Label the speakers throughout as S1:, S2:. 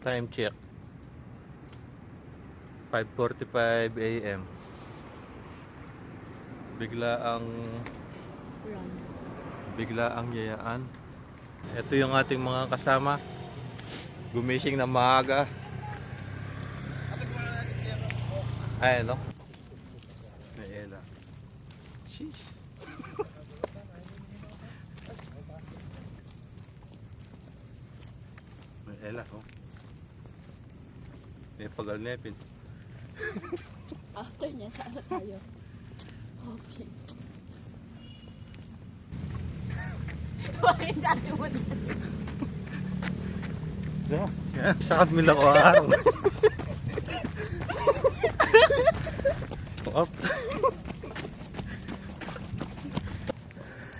S1: Time check. 5:45 AM. Bigla ang yayaan. Ito yung ating mga kasama. Gumising na maaga. Ay, ano? May ela. Sheesh. May ela, oh. May pagalnepin.
S2: After niya, saan na tayo? Coffee. Bakit dati mo na?
S1: Yeah, sakat mila ko araw. Up.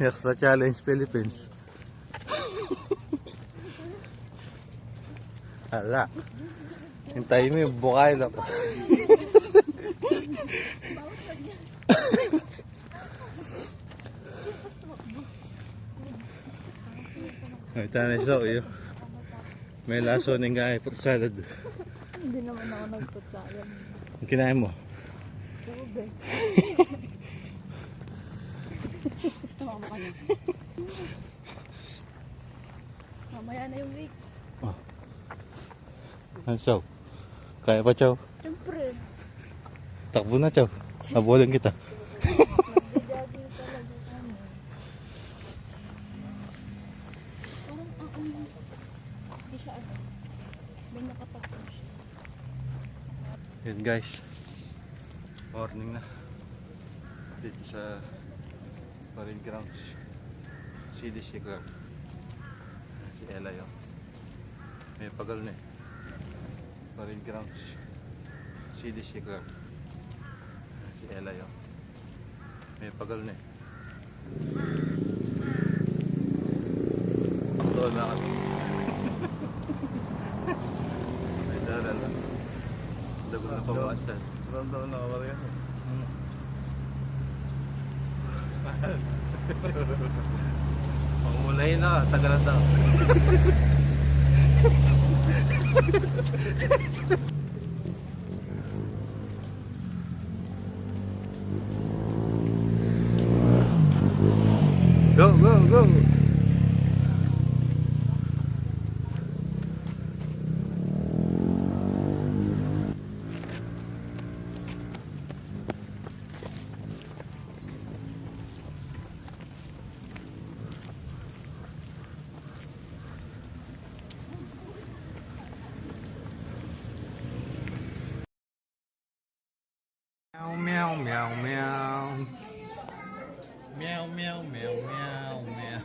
S1: Extra Challenge Philippines. Hala. Hintayin mo yung bukay na pa. Ay, tanay sa iyo. May laso ng gaya fruit salad.
S2: Hindi naman ako nagputsayan.
S1: Ang kinain mo?
S2: Ube. Tumama ka na. Mamaya na yung week.
S1: Oh. Ano, Chow? Kaya pa, Chow?
S2: Siyempre.
S1: Takbo na, Chow. Habulin kita.
S2: Nagja-jogging talaga kami. Parang hindi siya ano. May nakapagpun siya.
S1: Yan guys. Morning na. Dito sa Marine Grounds. CDC Club. Si Ella yun. May pagal na eh. Marine Grounds. CDC Club. Si Ella yun. May pagal na eh. Ang doon na kasi. May dala lang. Dago na pabawatan.
S3: Rondo na ako rin.
S1: Pangulay na, tagalan daw. Go, go, go! Meow, meow, meow, meow. Meow, meow, meow, meow, meow.